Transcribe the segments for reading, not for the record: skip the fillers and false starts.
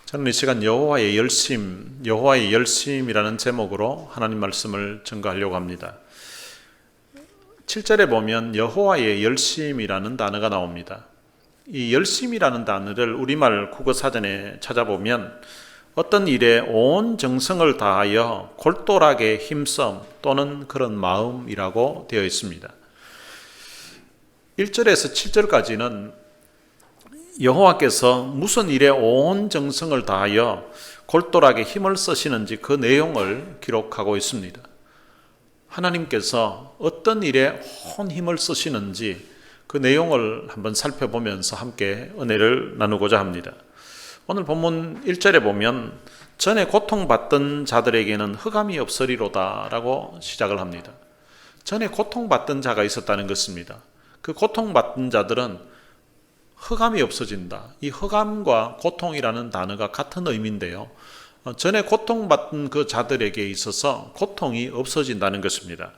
저는 이 시간 여호와의 열심이라는 제목으로 하나님 말씀을 전가하려고 합니다. 7절에 보면 여호와의 열심이라는 단어가 나옵니다. 이 열심이라는 단어를 우리말 국어사전에 찾아보면 어떤 일에 온 정성을 다하여 골똘하게 힘써 또는 그런 마음이라고 되어 있습니다. 1절에서 7절까지는 여호와께서 무슨 일에 온 정성을 다하여 골똘하게 힘을 쓰시는지 그 내용을 기록하고 있습니다. 하나님께서 어떤 일에 온 힘을 쓰시는지 그 내용을 한번 살펴보면서 함께 은혜를 나누고자 합니다. 오늘 본문 1절에 보면 전에 고통받던 자들에게는 흑암이 없으리로다 라고 시작을 합니다. 전에 고통받던 자가 있었다는 것입니다. 그 고통받던 자들은 흑암이 없어진다. 이 흑암과 고통이라는 단어가 같은 의미인데요. 전에 고통받던 그 자들에게 있어서 고통이 없어진다는 것입니다.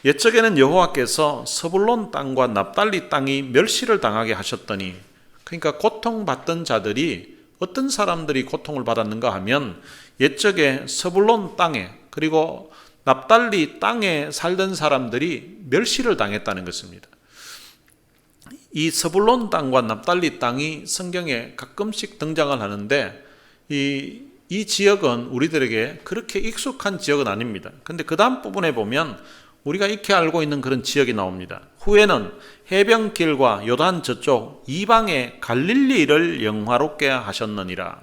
옛적에는 여호와께서 스불론 땅과 납달리 땅이 멸시를 당하게 하셨더니, 그러니까 고통받던 자들이 어떤 사람들이 고통을 받았는가 하면 옛적에 스불론 땅에 그리고 납달리 땅에 살던 사람들이 멸시를 당했다는 것입니다. 이 스불론 땅과 납달리 땅이 성경에 가끔씩 등장을 하는데 이 지역은 우리들에게 그렇게 익숙한 지역은 아닙니다. 그런데 그 다음 부분에 보면 우리가 익히 알고 있는 그런 지역이 나옵니다. 후에는 해변길과 요단 저쪽 이방의 갈릴리를 영화롭게 하셨느니라.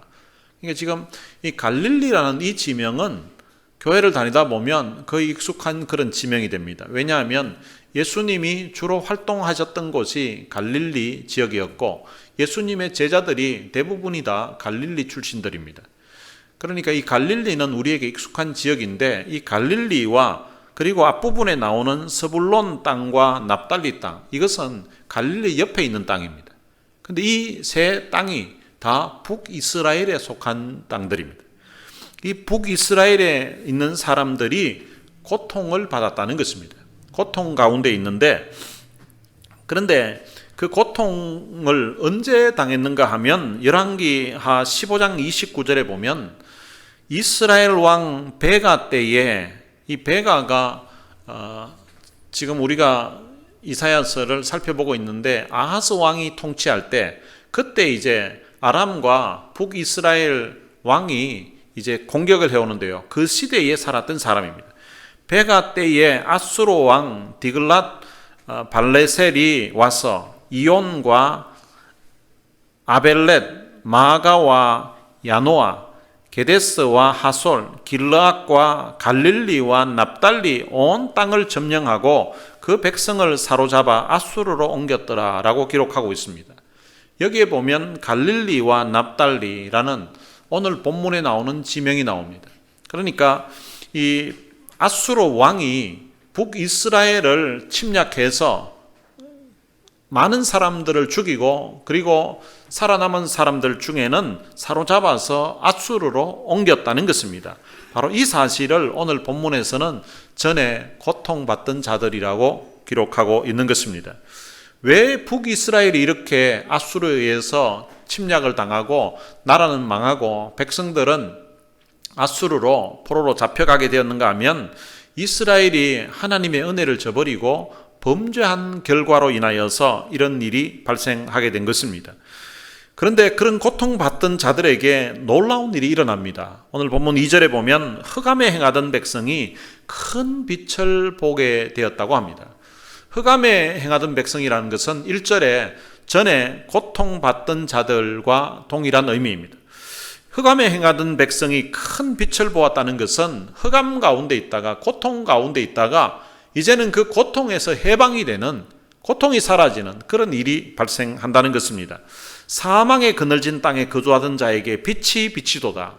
그러니까 지금 이 갈릴리라는 이 지명은 교회를 다니다 보면 거의 익숙한 그런 지명이 됩니다. 왜냐하면 예수님이 주로 활동하셨던 곳이 갈릴리 지역이었고 예수님의 제자들이 대부분이 다 갈릴리 출신들입니다. 그러니까 이 갈릴리는 우리에게 익숙한 지역인데 이 갈릴리와 그리고 앞부분에 나오는 스불론 땅과 납달리 땅, 이것은 갈릴리 옆에 있는 땅입니다. 그런데 이 세 땅이 다 북이스라엘에 속한 땅들입니다. 이 북이스라엘에 있는 사람들이 고통을 받았다는 것입니다. 고통 가운데 있는데, 그런데 그 고통을 언제 당했는가 하면 열왕기하 15장 29절에 보면 이스라엘 왕 베가 때에, 이 베가가 지금 우리가 이사야서를 살펴보고 있는데 아하스 왕이 통치할 때, 그때 이제 아람과 북이스라엘 왕이 이제 공격을 해오는데요. 그 시대에 살았던 사람입니다. 베가 때에 아수르 왕 디글랏 발레셀이 와서 이온과 아벨렛, 마가와 야노아, 게데스와 하솔, 길르앗과 갈릴리와 납달리 온 땅을 점령하고 그 백성을 사로잡아 아수르로 옮겼더라 라고 기록하고 있습니다. 여기에 보면 갈릴리와 납달리라는 오늘 본문에 나오는 지명이 나옵니다. 그러니까 이 아수르 왕이 북이스라엘을 침략해서 많은 사람들을 죽이고 그리고 살아남은 사람들 중에는 사로잡아서 아수르로 옮겼다는 것입니다. 바로 이 사실을 오늘 본문에서는 전에 고통받던 자들이라고 기록하고 있는 것입니다. 왜 북이스라엘이 이렇게 아수르에 의해서 침략을 당하고 나라는 망하고 백성들은 아수르로 포로로 잡혀가게 되었는가 하면 이스라엘이 하나님의 은혜를 저버리고 범죄한 결과로 인하여서 이런 일이 발생하게 된 것입니다. 그런데 그런 고통받던 자들에게 놀라운 일이 일어납니다. 오늘 본문 2절에 보면 흑암에 행하던 백성이 큰 빛을 보게 되었다고 합니다. 흑암에 행하던 백성이라는 것은 1절에 전에 고통받던 자들과 동일한 의미입니다. 흑암에 행하던 백성이 큰 빛을 보았다는 것은 흑암 가운데 있다가 고통 가운데 있다가 이제는 그 고통에서 해방이 되는, 고통이 사라지는 그런 일이 발생한다는 것입니다. 사망의 그늘진 땅에 거주하던 자에게 빛이 비치도다.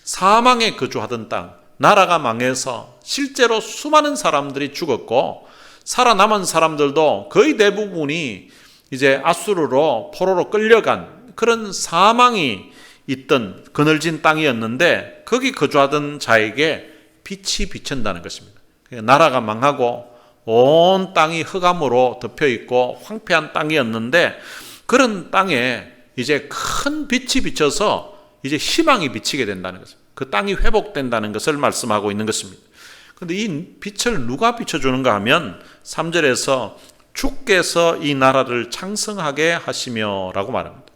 사망에 거주하던 땅, 나라가 망해서 실제로 수많은 사람들이 죽었고 살아남은 사람들도 거의 대부분이 이제 아수르로 포로로 끌려간 그런 사망이 있던 그늘진 땅이었는데 거기 거주하던 자에게 빛이 비친다는 것입니다. 나라가 망하고 온 땅이 흑암으로 덮여있고 황폐한 땅이었는데 그런 땅에 이제 큰 빛이 비쳐서 이제 희망이 비치게 된다는 것입니다. 그 땅이 회복된다는 것을 말씀하고 있는 것입니다. 그런데 이 빛을 누가 비춰주는가 하면 3절에서 주께서 이 나라를 창성하게 하시며 라고 말합니다.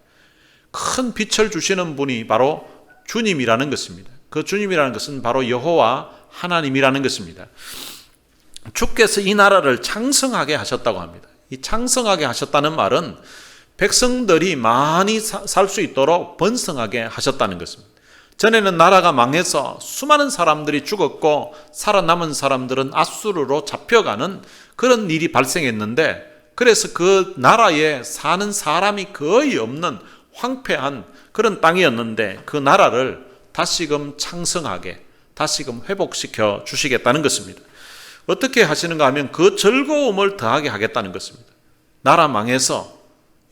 큰 빛을 주시는 분이 바로 주님이라는 것입니다. 그 주님이라는 것은 바로 여호와 하나님이라는 것입니다. 주께서 이 나라를 창성하게 하셨다고 합니다. 이 창성하게 하셨다는 말은 백성들이 많이 살 수 있도록 번성하게 하셨다는 것입니다. 전에는 나라가 망해서 수많은 사람들이 죽었고 살아남은 사람들은 앗수르로 잡혀가는 그런 일이 발생했는데, 그래서 그 나라에 사는 사람이 거의 없는 황폐한 그런 땅이었는데 그 나라를 다시금 창성하게 다시금 회복시켜 주시겠다는 것입니다. 어떻게 하시는가 하면 그 즐거움을 더하게 하겠다는 것입니다. 나라 망해서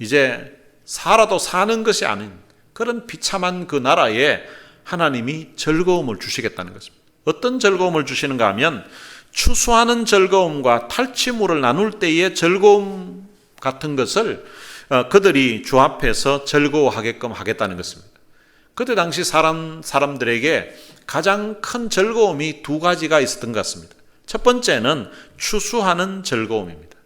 이제 살아도 사는 것이 아닌 그런 비참한 그 나라에 하나님이 즐거움을 주시겠다는 것입니다. 어떤 즐거움을 주시는가 하면 추수하는 즐거움과 탈취물을 나눌 때의 즐거움 같은 것을 그들이 주 앞에서 즐거워하게끔 하겠다는 것입니다. 그때 당시 사람들에게 가장 큰 즐거움이 두 가지가 있었던 것 같습니다. 첫 번째는 추수하는 즐거움입니다.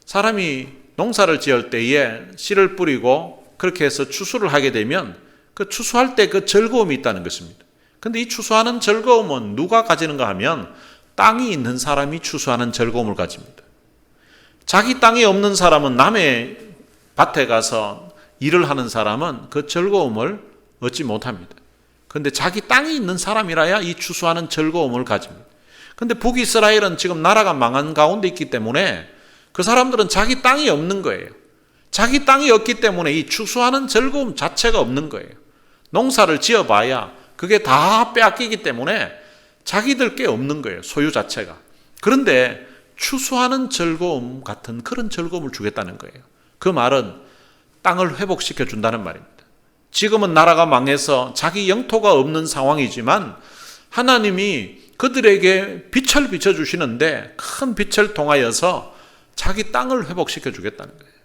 사람이 농사를 지을 때에 씨를 뿌리고 그렇게 해서 추수를 하게 되면 그 추수할 때 그 즐거움이 있다는 것입니다. 그런데 이 추수하는 즐거움은 누가 가지는가 하면 땅이 있는 사람이 추수하는 즐거움을 가집니다. 자기 땅이 없는 사람은 남의 밭에 가서 일을 하는 사람은 그 즐거움을 얻지 못합니다. 그런데 자기 땅이 있는 사람이라야 이 추수하는 즐거움을 가집니다. 그런데 북이스라엘은 지금 나라가 망한 가운데 있기 때문에 그 사람들은 자기 땅이 없는 거예요. 자기 땅이 없기 때문에 이 추수하는 즐거움 자체가 없는 거예요. 농사를 지어봐야 그게 다 빼앗기기 때문에 자기들 게 없는 거예요. 소유 자체가. 그런데 추수하는 즐거움 같은 그런 즐거움을 주겠다는 거예요. 그 말은 땅을 회복시켜 준다는 말입니다. 지금은 나라가 망해서 자기 영토가 없는 상황이지만 하나님이 그들에게 빛을 비춰주시는데 큰 빛을 통하여서 자기 땅을 회복시켜 주겠다는 거예요.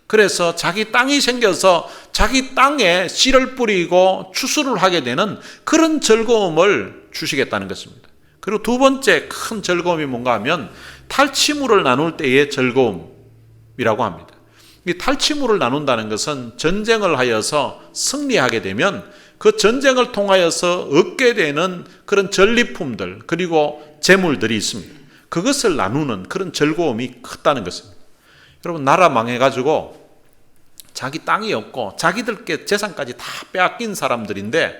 그래서 자기 땅이 생겨서 자기 땅에 씨를 뿌리고 추수를 하게 되는 그런 즐거움을 주시겠다는 것입니다. 그리고 두 번째 큰 즐거움이 뭔가 하면 탈취물을 나눌 때의 즐거움이라고 합니다. 이 탈취물을 나눈다는 것은 전쟁을 하여서 승리하게 되면 그 전쟁을 통하여서 얻게 되는 그런 전리품들 그리고 재물들이 있습니다. 그것을 나누는 그런 즐거움이 크다는 것입니다. 여러분, 나라 망해가지고 자기 땅이 없고 자기들께 재산까지 다 빼앗긴 사람들인데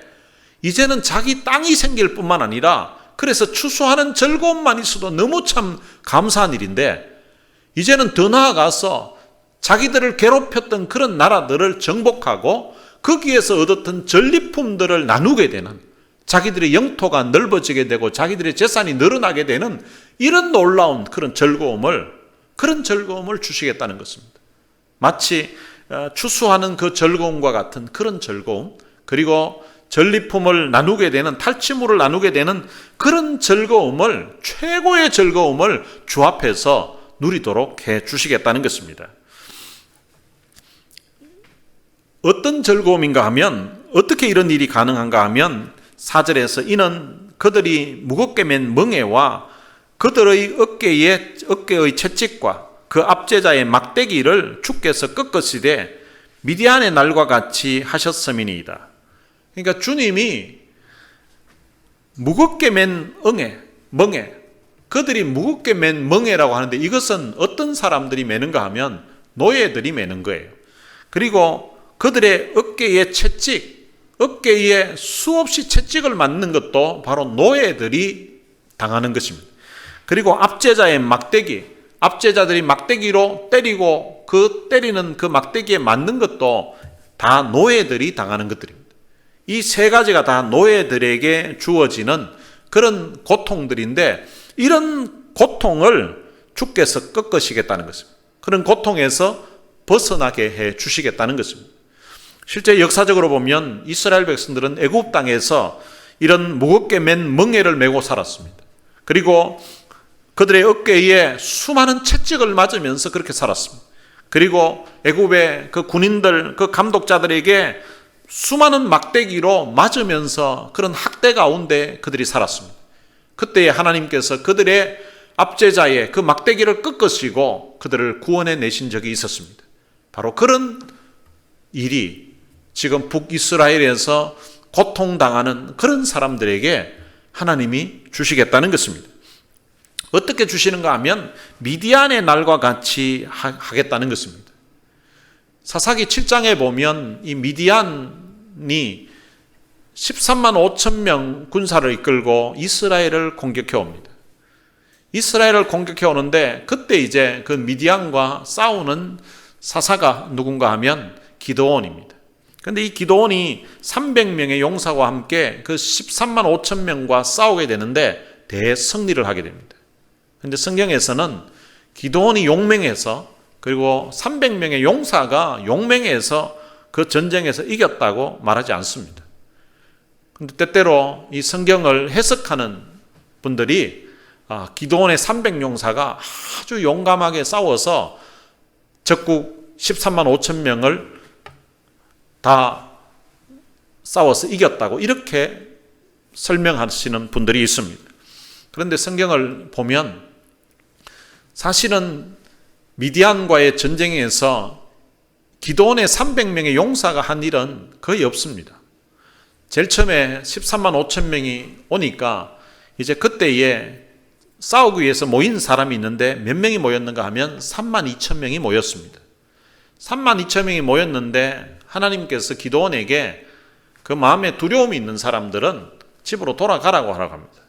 이제는 자기 땅이 생길 뿐만 아니라 그래서 추수하는 즐거움만 있어도 너무 참 감사한 일인데 이제는 더 나아가서 자기들을 괴롭혔던 그런 나라들을 정복하고 거기에서 얻었던 전리품들을 나누게 되는, 자기들의 영토가 넓어지게 되고 자기들의 재산이 늘어나게 되는 이런 놀라운 그런 즐거움을 주시겠다는 것입니다. 마치 추수하는 그 즐거움과 같은 그런 즐거움, 그리고 전리품을 나누게 되는, 탈취물을 나누게 되는 그런 즐거움을, 최고의 즐거움을 주 앞에서 누리도록 해 주시겠다는 것입니다. 어떤 즐거움인가 하면, 어떻게 이런 일이 가능한가 하면 4절에서 이는 그들이 무겁게 맨 멍에와 그들의 어깨의 채찍과 그 압제자의 막대기를 주께서 꺾으시되 미디안의 날과 같이 하셨음이니이다. 그러니까 주님이 무겁게 맨 멍에, 그들이 무겁게 맨 멍에라고 하는데 이것은 어떤 사람들이 매는가 하면 노예들이 매는 거예요. 그리고 그들의 어깨에 어깨에 수없이 채찍을 맞는 것도 바로 노예들이 당하는 것입니다. 그리고 압제자의 막대기, 압제자들이 막대기로 때리고 그 때리는 그 막대기에 맞는 것도 다 노예들이 당하는 것들입니다. 이 세 가지가 다 노예들에게 주어지는 그런 고통들인데 이런 고통을 주께서 꺾으시겠다는 것입니다. 그런 고통에서 벗어나게 해 주시겠다는 것입니다. 실제 역사적으로 보면 이스라엘 백성들은 애굽 땅에서 이런 무겁게 맨 멍에를 메고 살았습니다. 그리고 그들의 어깨에 수많은 채찍을 맞으면서 그렇게 살았습니다. 그리고 애굽의 그 군인들, 그 감독자들에게 수많은 막대기로 맞으면서 그런 학대 가운데 그들이 살았습니다. 그때에 하나님께서 그들의 압제자의 그 막대기를 꺾으시고 그들을 구원해 내신 적이 있었습니다. 바로 그런 일이 지금 북이스라엘에서 고통당하는 그런 사람들에게 하나님이 주시겠다는 것입니다. 어떻게 주시는가 하면 미디안의 날과 같이 하겠다는 것입니다. 사사기 7장에 보면 이 미디안이 13만 5천 명 군사를 이끌고 이스라엘을 공격해 옵니다. 이스라엘을 공격해 오는데 그때 이제 그 미디안과 싸우는 사사가 누군가 하면 기드온입니다. 그런데 이 기드온이 300명의 용사와 함께 그 13만 5천 명과 싸우게 되는데 대승리를 하게 됩니다. 그런데 성경에서는 기드온이 용맹해서 그리고 300명의 용사가 용맹해서 그 전쟁에서 이겼다고 말하지 않습니다. 그런데 때때로 이 성경을 해석하는 분들이 기드온의 300용사가 아주 용감하게 싸워서 적국 13만 5천 명을 다 싸워서 이겼다고 이렇게 설명하시는 분들이 있습니다. 그런데 성경을 보면 사실은 미디안과의 전쟁에서 기드온의 300명의 용사가 한 일은 거의 없습니다. 제일 처음에 13만 5천 명이 오니까 이제 그때에 싸우기 위해서 모인 사람이 있는데 몇 명이 모였는가 하면 3만 2천 명이 모였습니다. 3만 2천 명이 모였는데 하나님께서 기드온에게 그 마음에 두려움이 있는 사람들은 집으로 돌아가라고 하라고 합니다.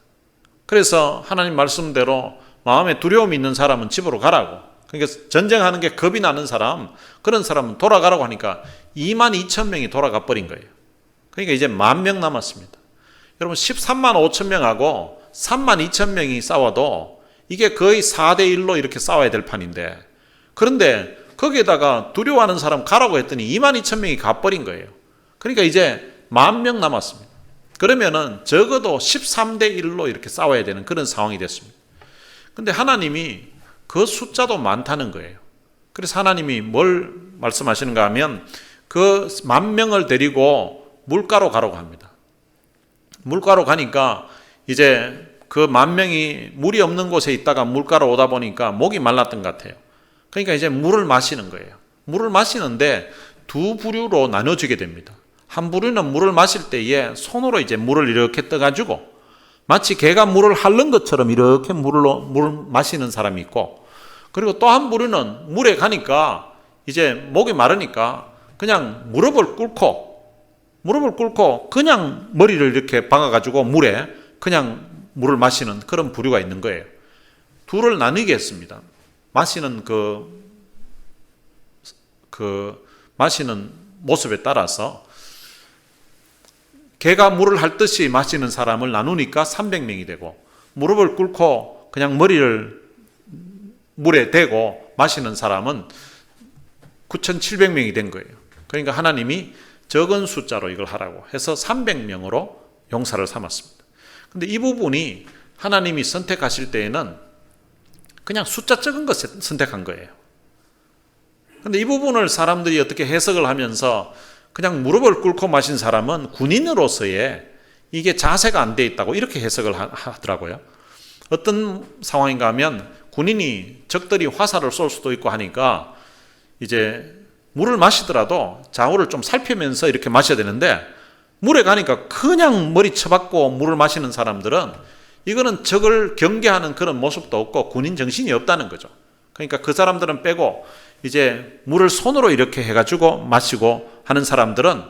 그래서 하나님 말씀대로 마음에 두려움이 있는 사람은 집으로 가라고. 그러니까 전쟁하는 게 겁이 나는 사람, 그런 사람은 돌아가라고 하니까 2만 2천 명이 돌아가 버린 거예요. 그러니까 이제 10,000명 남았습니다. 여러분 13만 5천 명하고 3만 2천 명이 싸워도 이게 거의 4대 1로 이렇게 싸워야 될 판인데, 그런데 거기에다가 두려워하는 사람 가라고 했더니 2만 2천 명이 가버린 거예요. 그러니까 이제 10,000명 남았습니다. 그러면은 적어도 13대 1로 이렇게 싸워야 되는 그런 상황이 됐습니다. 근데 하나님이 그 숫자도 많다는 거예요. 그래서 하나님이 뭘 말씀하시는가 하면 그 10,000명을 데리고 물가로 가라고 합니다. 물가로 가니까 이제 그 10,000명이 물이 없는 곳에 있다가 물가로 오다 보니까 목이 말랐던 것 같아요. 그러니까 이제 물을 마시는 거예요. 물을 마시는데 두 부류로 나눠지게 됩니다. 한 부류는 물을 마실 때에 손으로 이제 물을 이렇게 떠가지고 마치 개가 물을 핥는 것처럼 이렇게 물을 마시는 사람이 있고, 그리고 또 한 부류는 물에 가니까 이제 목이 마르니까 그냥 무릎을 꿇고 그냥 머리를 이렇게 박아가지고 물에 그냥 물을 마시는 그런 부류가 있는 거예요. 둘을 나뉘게 했습니다. 마시는 마시는 모습에 따라서 개가 물을 핥듯이 마시는 사람을 나누니까 300명이 되고, 무릎을 꿇고 그냥 머리를 물에 대고 마시는 사람은 9,700명이 된 거예요. 그러니까 하나님이 적은 숫자로 이걸 하라고 해서 300명으로 용사를 삼았습니다. 근데 이 부분이 하나님이 선택하실 때에는 그냥 숫자 적은 것 선택한 거예요. 근데 이 부분을 사람들이 어떻게 해석을 하면서 그냥 무릎을 꿇고 마신 사람은 군인으로서의 이게 자세가 안 돼 있다고 이렇게 해석을 하더라고요. 어떤 상황인가 하면 군인이 적들이 화살을 쏠 수도 있고 하니까 이제 물을 마시더라도 좌우를 좀 살피면서 이렇게 마셔야 되는데, 물에 가니까 그냥 머리 쳐박고 물을 마시는 사람들은 이거는 적을 경계하는 그런 모습도 없고 군인 정신이 없다는 거죠. 그러니까 그 사람들은 빼고 이제 물을 손으로 이렇게 해가지고 마시고 하는 사람들은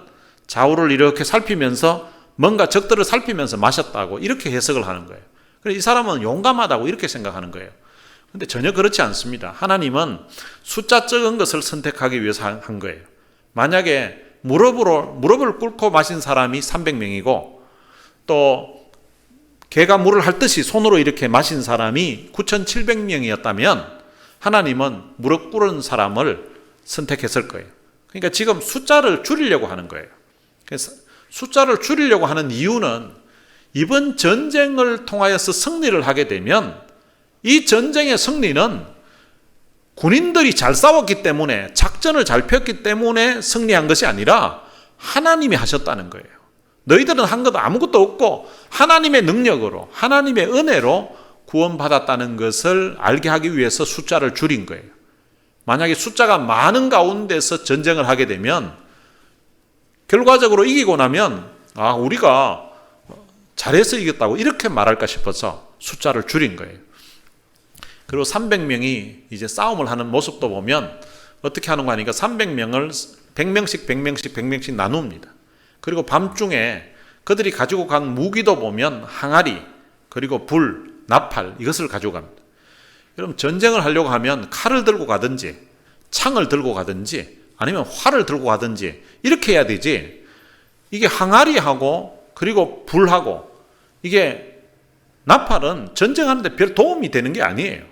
좌우를 이렇게 살피면서 뭔가 적들을 살피면서 마셨다고 이렇게 해석을 하는 거예요. 그래서 이 사람은 용감하다고 이렇게 생각하는 거예요. 근데 전혀 그렇지 않습니다. 하나님은 숫자 적은 것을 선택하기 위해서 한 거예요. 만약에 무릎을 꿇고 마신 사람이 300명이고 또 개가 물을 핥듯이 손으로 이렇게 마신 사람이 9,700명이었다면 하나님은 무릎 꿇은 사람을 선택했을 거예요. 그러니까 지금 숫자를 줄이려고 하는 거예요. 그래서 숫자를 줄이려고 하는 이유는 이번 전쟁을 통하여서 승리를 하게 되면 이 전쟁의 승리는 군인들이 잘 싸웠기 때문에, 작전을 잘 폈기 때문에 승리한 것이 아니라 하나님이 하셨다는 거예요. 너희들은 한 것 아무것도 없고 하나님의 능력으로, 하나님의 은혜로 구원받았다는 것을 알게 하기 위해서 숫자를 줄인 거예요. 만약에 숫자가 많은 가운데서 전쟁을 하게 되면 결과적으로 이기고 나면 우리가 잘해서 이겼다고 이렇게 말할까 싶어서 숫자를 줄인 거예요. 그리고 300명이 이제 싸움을 하는 모습도 보면 어떻게 하는가 하니까 300명을 100명씩 나눕니다. 그리고 밤중에 그들이 가지고 간 무기도 보면 항아리, 그리고 불, 나팔 이것을 가지고 갑니다. 여러분 전쟁을 하려고 하면 칼을 들고 가든지 창을 들고 가든지 아니면 활을 들고 가든지 이렇게 해야 되지, 이게 항아리하고 그리고 불하고 이게 나팔은 전쟁하는데 별 도움이 되는 게 아니에요.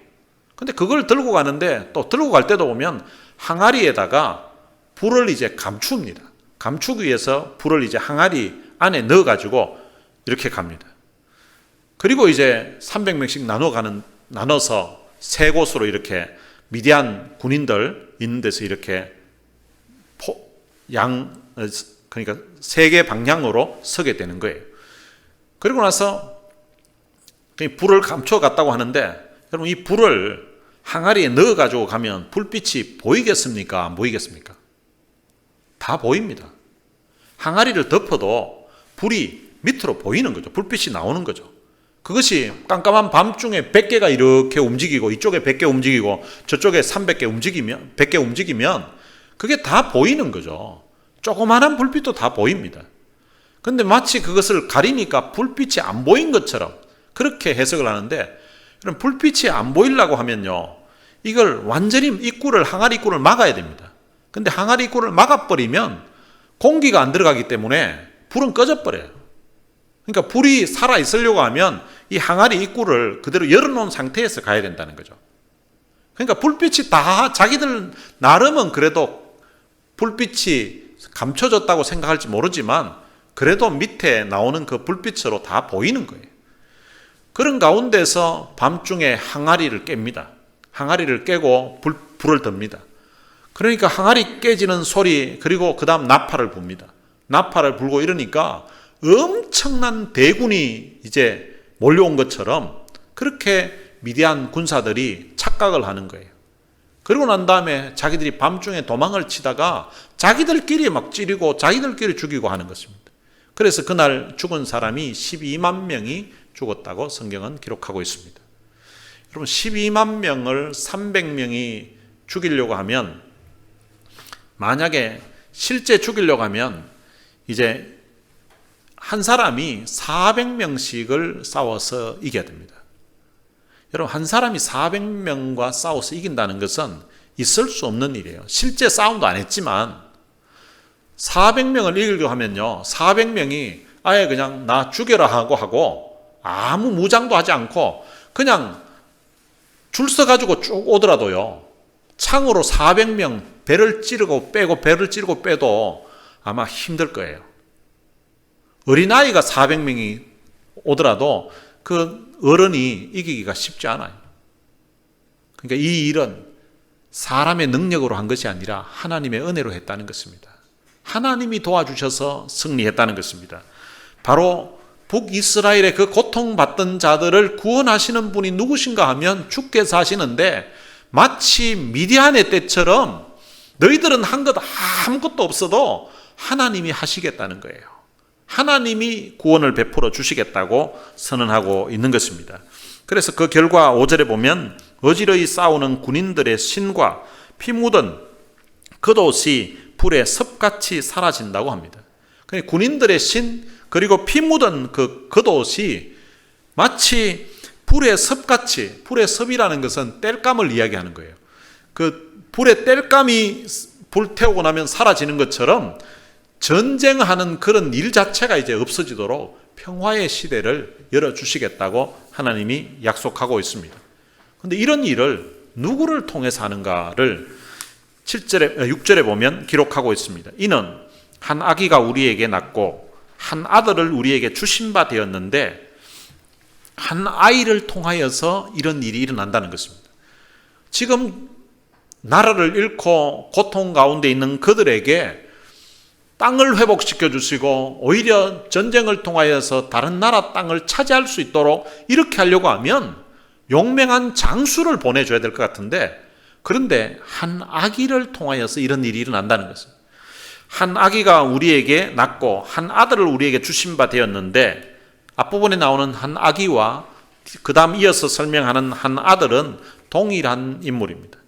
근데 그걸 들고 가는데 또 들고 갈 때도 보면 항아리에다가 불을 이제 감춥니다. 감추기 위해서 불을 이제 항아리 안에 넣어가지고 이렇게 갑니다. 그리고 이제 300명씩 나눠서 세 곳으로 이렇게 미디안 군인들 있는 데서 이렇게 그러니까 세 개 방향으로 서게 되는 거예요. 그리고 나서 불을 감춰 갔다고 하는데 여러분 이 불을 항아리에 넣어가지고 가면 불빛이 보이겠습니까? 안 보이겠습니까? 다 보입니다. 항아리를 덮어도 불이 밑으로 보이는 거죠. 불빛이 나오는 거죠. 그것이 깜깜한 밤중에 100개가 이렇게 움직이고 이쪽에 100개 움직이고 저쪽에 300개 움직이면 100개 움직이면 그게 다 보이는 거죠. 조그마한 불빛도 다 보입니다. 근데 마치 그것을 가리니까 불빛이 안 보인 것처럼 그렇게 해석을 하는데, 그럼 불빛이 안 보이려고 하면요, 이걸 완전히 항아리 입구를 막아야 됩니다. 근데 항아리 입구를 막아버리면 공기가 안 들어가기 때문에 불은 꺼져버려요. 그러니까 불이 살아있으려고 하면 이 항아리 입구를 그대로 열어놓은 상태에서 가야 된다는 거죠. 그러니까 불빛이 다 자기들 나름은 그래도 불빛이 감춰졌다고 생각할지 모르지만 그래도 밑에 나오는 그 불빛으로 다 보이는 거예요. 그런 가운데서 밤중에 항아리를 깹니다. 항아리를 깨고 불을 듭니다. 그러니까 항아리 깨지는 소리, 그리고 그 다음 나팔을 붑니다. 나팔을 불고 이러니까 엄청난 대군이 이제 몰려온 것처럼 그렇게 미디안 군사들이 착각을 하는 거예요. 그리고 난 다음에 자기들이 밤중에 도망을 치다가 자기들끼리 막 찌르고 자기들끼리 죽이고 하는 것입니다. 그래서 그날 죽은 사람이 12만 명이 죽었다고 성경은 기록하고 있습니다. 여러분 12만 명을 300명이 죽이려고 하면, 만약에 실제 죽이려고 하면 이제 한 사람이 400명씩을 싸워서 이겨야 됩니다. 여러분 한 사람이 400명과 싸워서 이긴다는 것은 있을 수 없는 일이에요. 실제 싸움도 안 했지만 400명을 이기려고 하면요, 400명이 아예 그냥 나 죽여라 하고 아무 무장도 하지 않고 그냥 줄 서가지고 쭉 오더라도요, 창으로 400명 배를 찌르고 빼도 아마 힘들 거예요. 어린아이가 400명이 오더라도 그 어른이 이기기가 쉽지 않아요. 그러니까 이 일은 사람의 능력으로 한 것이 아니라 하나님의 은혜로 했다는 것입니다. 하나님이 도와주셔서 승리했다는 것입니다. 바로 북이스라엘의 그 고통받던 자들을 구원하시는 분이 누구신가 하면 주께서 하시는데, 마치 미디안의 때처럼 너희들은 한 것 아무것도 없어도 하나님이 하시겠다는 거예요. 하나님이 구원을 베풀어 주시겠다고 선언하고 있는 것입니다. 그래서 그 결과 5절에 보면 어지러이 싸우는 군인들의 신과 피 묻은 겉옷이 불에 섭같이 사라진다고 합니다. 그러니까 군인들의 신 그리고 피 묻은 그 겉옷이 마치 불의 섭같이, 불의 섭이라는 것은 땔감을 이야기하는 거예요. 그 불의 땔감이 불태우고 나면 사라지는 것처럼 전쟁하는 그런 일 자체가 이제 없어지도록 평화의 시대를 열어주시겠다고 하나님이 약속하고 있습니다. 그런데 이런 일을 누구를 통해서 하는가를 6절에 보면 기록하고 있습니다. 이는 한 아기가 우리에게 낳고 한 아들을 우리에게 주신 바 되었는데, 한 아이를 통하여서 이런 일이 일어난다는 것입니다. 지금 나라를 잃고 고통 가운데 있는 그들에게 땅을 회복시켜 주시고 오히려 전쟁을 통하여서 다른 나라 땅을 차지할 수 있도록 이렇게 하려고 하면 용맹한 장수를 보내줘야 될 것 같은데, 그런데 한 아기를 통하여서 이런 일이 일어난다는 것입니다. 한 아기가 우리에게 낳고 한 아들을 우리에게 주신 바 되었는데, 앞부분에 나오는 한 아기와 그 다음 이어서 설명하는 한 아들은 동일한 인물입니다.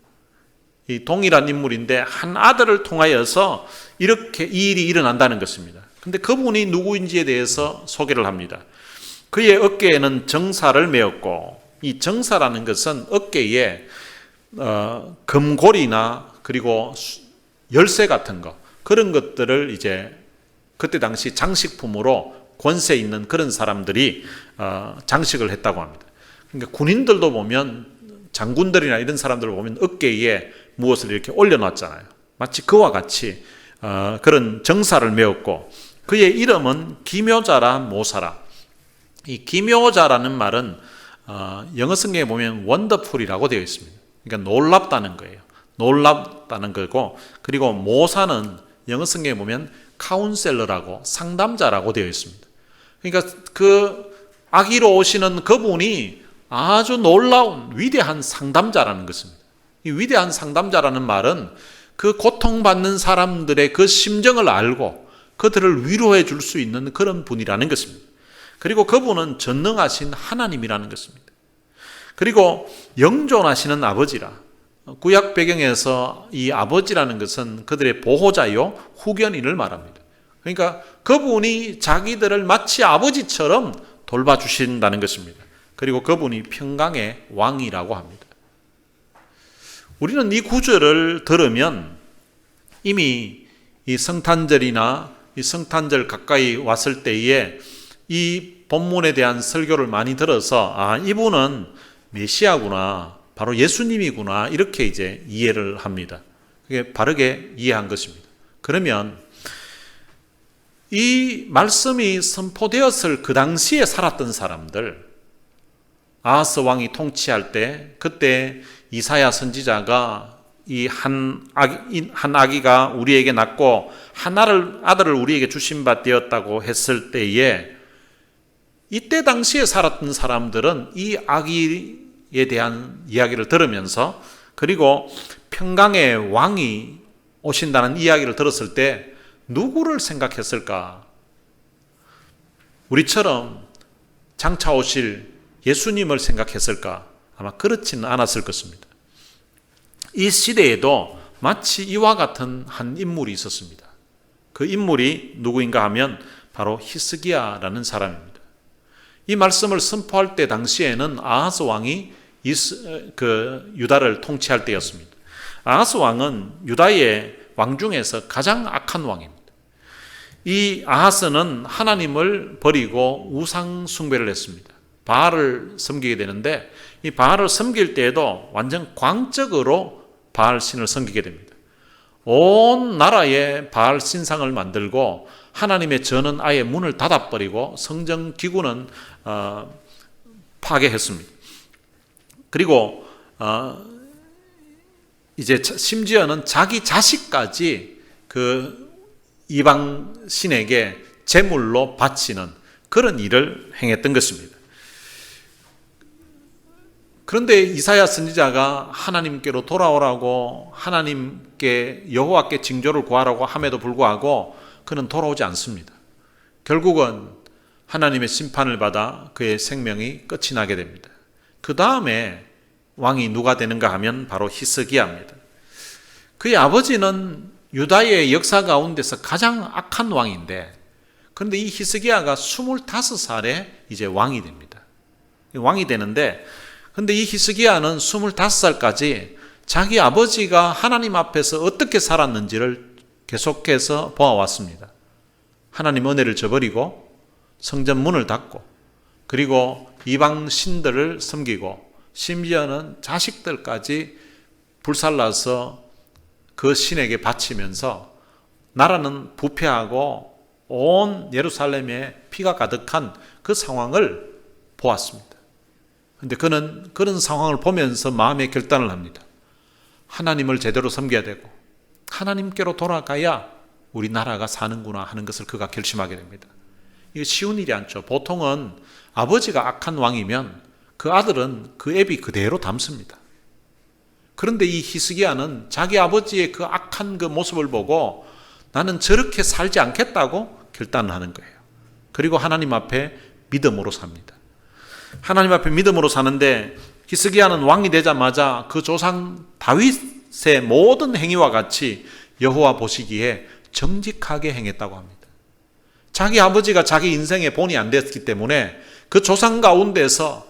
이 동일한 인물인데 한 아들을 통하여서 이렇게 이 일이 일어난다는 것입니다. 근데 그분이 누구인지에 대해서 소개를 합니다. 그의 어깨에는 정사를 메었고, 이 정사라는 것은 어깨에 금고리나 그리고 열쇠 같은 거, 그런 것들을 이제 그때 당시 장식품으로 권세 있는 그런 사람들이 장식을 했다고 합니다. 그러니까 군인들도 보면, 장군들이나 이런 사람들을 보면 어깨에 무엇을 이렇게 올려놨잖아요. 마치 그와 같이 그런 정사를 메었고, 그의 이름은 기묘자라 모사라. 이 기묘자라는 말은 영어 성경에 보면 원더풀이라고 되어 있습니다. 그러니까 놀랍다는 거예요. 놀랍다는 거고, 그리고 모사는 영어 성경에 보면 카운셀러라고, 상담자라고 되어 있습니다. 그러니까 그 아기로 오시는 그분이 아주 놀라운 위대한 상담자라는 것입니다. 이 위대한 상담자라는 말은 그 고통받는 사람들의 그 심정을 알고 그들을 위로해 줄 수 있는 그런 분이라는 것입니다. 그리고 그분은 전능하신 하나님이라는 것입니다. 그리고 영존하시는 아버지라. 구약 배경에서 이 아버지라는 것은 그들의 보호자요 후견인을 말합니다. 그러니까 그분이 자기들을 마치 아버지처럼 돌봐주신다는 것입니다. 그리고 그분이 평강의 왕이라고 합니다. 우리는 이 구절을 들으면 이미 이 성탄절이나 이 성탄절 가까이 왔을 때에 이 본문에 대한 설교를 많이 들어서 이분은 메시아구나, 바로 예수님이구나, 이렇게 이제 이해를 합니다. 그게 바르게 이해한 것입니다. 그러면 이 말씀이 선포되었을 그 당시에 살았던 사람들, 아하스 왕이 통치할 때, 그때 이사야 선지자가 이 한 아기가 우리에게 낳고 한 아들을 우리에게 주신 바 되었다고 했을 때에, 이때 당시에 살았던 사람들은 이 아기에 대한 이야기를 들으면서, 그리고 평강의 왕이 오신다는 이야기를 들었을 때 누구를 생각했을까? 우리처럼 장차 오실 예수님을 생각했을까? 아마 그렇지는 않았을 것입니다. 이 시대에도 마치 이와 같은 한 인물이 있었습니다. 그 인물이 누구인가 하면 바로 히스기야라는 사람입니다. 이 말씀을 선포할 때 당시에는 아하스 왕이 유다를 통치할 때였습니다. 아하스 왕은 유다의 왕 중에서 가장 악한 왕입니다. 이 아하스는 하나님을 버리고 우상 숭배를 했습니다. 바알을 섬기게 되는데, 이 바알을 섬길 때에도 완전 광적으로 바알 신을 섬기게 됩니다. 온 나라에 바알 신상을 만들고 하나님의 전은 아예 문을 닫아버리고 성전 기구는 파괴했습니다. 그리고 이제 심지어는 자기 자식까지 그 이방 신에게 제물로 바치는 그런 일을 행했던 것입니다. 그런데 이사야 선지자가 하나님께로 돌아오라고, 하나님께 여호와께 징조를 구하라고 함에도 불구하고 그는 돌아오지 않습니다. 결국은 하나님의 심판을 받아 그의 생명이 끝이 나게 됩니다. 그 다음에 왕이 누가 되는가 하면 바로 히스기야입니다. 그의 아버지는 유다의 역사 가운데서 가장 악한 왕인데, 그런데 이 히스기야가 25살에 이제 왕이 됩니다. 왕이 되는데, 근데 이 히스기야는 25살까지 자기 아버지가 하나님 앞에서 어떻게 살았는지를 계속해서 보아왔습니다. 하나님 은혜를 저버리고 성전 문을 닫고, 그리고 이방 신들을 섬기고, 심지어는 자식들까지 불살라서 그 신에게 바치면서 나라는 부패하고 온 예루살렘에 피가 가득한 그 상황을 보았습니다. 그런데 그는 그런 상황을 보면서 마음의 결단을 합니다. 하나님을 제대로 섬겨야 되고 하나님께로 돌아가야 우리나라가 사는구나 하는 것을 그가 결심하게 됩니다. 이게 쉬운 일이 않죠. 보통은 아버지가 악한 왕이면 그 아들은 그 애비 그대로 닮습니다. 그런데 이 히스기야는 자기 아버지의 그 악한 그 모습을 보고 나는 저렇게 살지 않겠다고 결단을 하는 거예요. 그리고 하나님 앞에 믿음으로 삽니다. 하나님 앞에 믿음으로 사는데 히스기야는 왕이 되자마자 그 조상 다윗의 모든 행위와 같이 여호와 보시기에 정직하게 행했다고 합니다. 자기 아버지가 자기 인생에 본이 안 됐기 때문에 그 조상 가운데서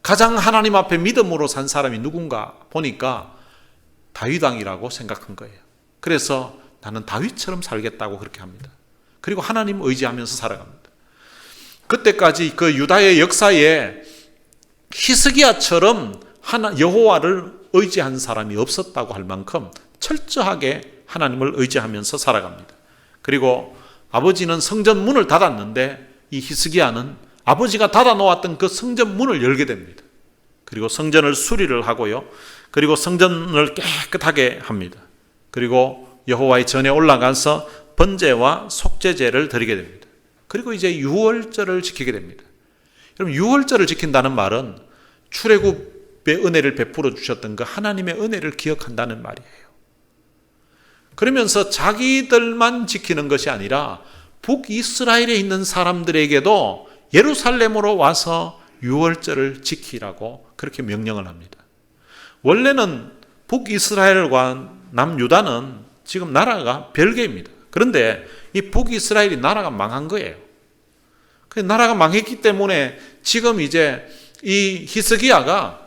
가장 하나님 앞에 믿음으로 산 사람이 누군가 보니까 다윗 왕이라고 생각한 거예요. 그래서 나는 다윗처럼 살겠다고 그렇게 합니다. 그리고 하나님 의지하면서 살아갑니다. 그때까지 그 유다의 역사에 히스기야처럼 여호와를 의지한 사람이 없었다고 할 만큼 철저하게 하나님을 의지하면서 살아갑니다. 그리고 아버지는 성전 문을 닫았는데 이 히스기야는 아버지가 닫아놓았던 그 성전 문을 열게 됩니다. 그리고 성전을 수리를 하고요. 그리고 성전을 깨끗하게 합니다. 그리고 여호와의 전에 올라가서 번제와 속죄제를 드리게 됩니다. 그리고 이제 유월절을 지키게 됩니다. 여러분, 유월절을 지킨다는 말은 출애굽의 은혜를 베풀어 주셨던 그 하나님의 은혜를 기억한다는 말이에요. 그러면서 자기들만 지키는 것이 아니라 북이스라엘에 있는 사람들에게도 예루살렘으로 와서 유월절을 지키라고 그렇게 명령을 합니다. 원래는 북이스라엘과 남유다는 지금 나라가 별개입니다. 그런데 이 북이스라엘이 나라가 망한 거예요. 그 나라가 망했기 때문에 지금 이제 이 히스기야가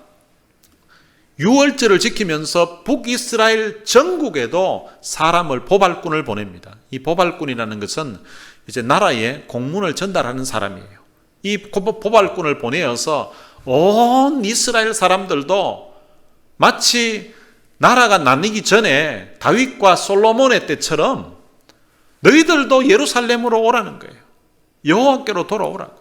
유월절을 지키면서 북이스라엘 전국에도 사람을 보발꾼을 보냅니다. 이 보발꾼이라는 것은 이제 나라에 공문을 전달하는 사람이에요. 이 보발꾼을 보내어서 온 이스라엘 사람들도 마치 나라가 나뉘기 전에 다윗과 솔로몬의 때처럼 너희들도 예루살렘으로 오라는 거예요. 여호와께로 돌아오라고.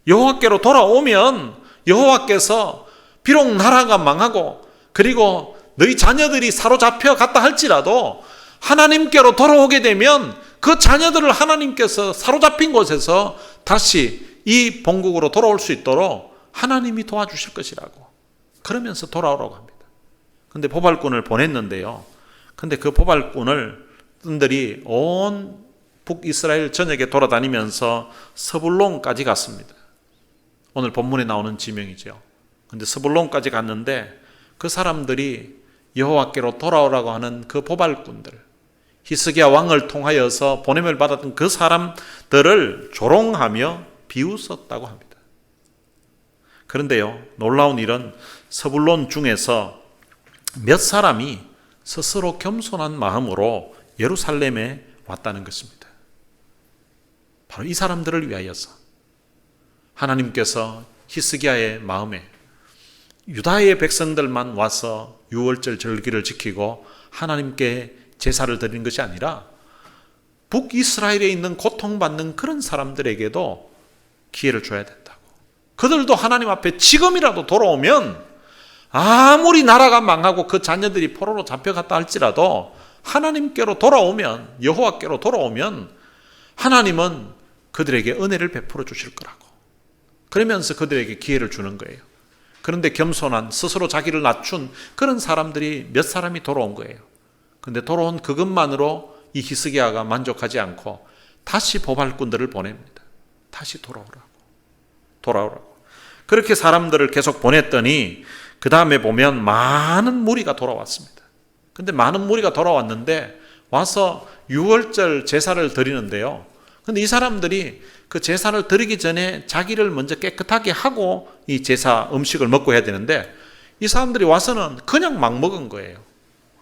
여호와께로 돌아오면 여호와께서 비록 나라가 망하고 그리고 너희 자녀들이 사로잡혀 갔다 할지라도 하나님께로 돌아오게 되면 그 자녀들을 하나님께서 사로잡힌 곳에서 다시 이 본국으로 돌아올 수 있도록 하나님이 도와주실 것이라고 그러면서 돌아오라고 합니다. 근데 보발꾼을 보냈는데요. 근데 그 보발꾼들이 온 북이스라엘 전역에 돌아다니면서 스불론까지 갔습니다. 오늘 본문에 나오는 지명이죠. 근데 스불론까지 갔는데 그 사람들이 여호와께로 돌아오라고 하는 그 보발꾼들, 히스기야 왕을 통하여서 보냄을 받았던 그 사람들을 조롱하며 비웃었다고 합니다. 그런데요, 놀라운 일은 스불론 중에서 몇 사람이 스스로 겸손한 마음으로 예루살렘에 왔다는 것입니다. 바로 이 사람들을 위하여서 하나님께서 히스기야의 마음에 유다의 백성들만 와서 유월절 절기를 지키고 하나님께 제사를 드리는 것이 아니라 북이스라엘에 있는 고통받는 그런 사람들에게도 기회를 줘야 된다고. 그들도 하나님 앞에 지금이라도 돌아오면 아무리 나라가 망하고 그 자녀들이 포로로 잡혀갔다 할지라도 하나님께로 돌아오면, 여호와께로 돌아오면 하나님은 그들에게 은혜를 베풀어 주실 거라고. 그러면서 그들에게 기회를 주는 거예요. 그런데 겸손한, 스스로 자기를 낮춘 그런 사람들이 몇 사람이 돌아온 거예요. 그런데 돌아온 그것만으로 이 히스기야가 만족하지 않고 다시 보발꾼들을 보냅니다. 다시 돌아오라고. 그렇게 사람들을 계속 보냈더니 그 다음에 보면 많은 무리가 돌아왔습니다. 근데 많은 무리가 돌아왔는데 와서 유월절 제사를 드리는데요. 근데 이 사람들이 그 제사를 드리기 전에 자기를 먼저 깨끗하게 하고 이 제사 음식을 먹고 해야 되는데 이 사람들이 와서는 그냥 막 먹은 거예요.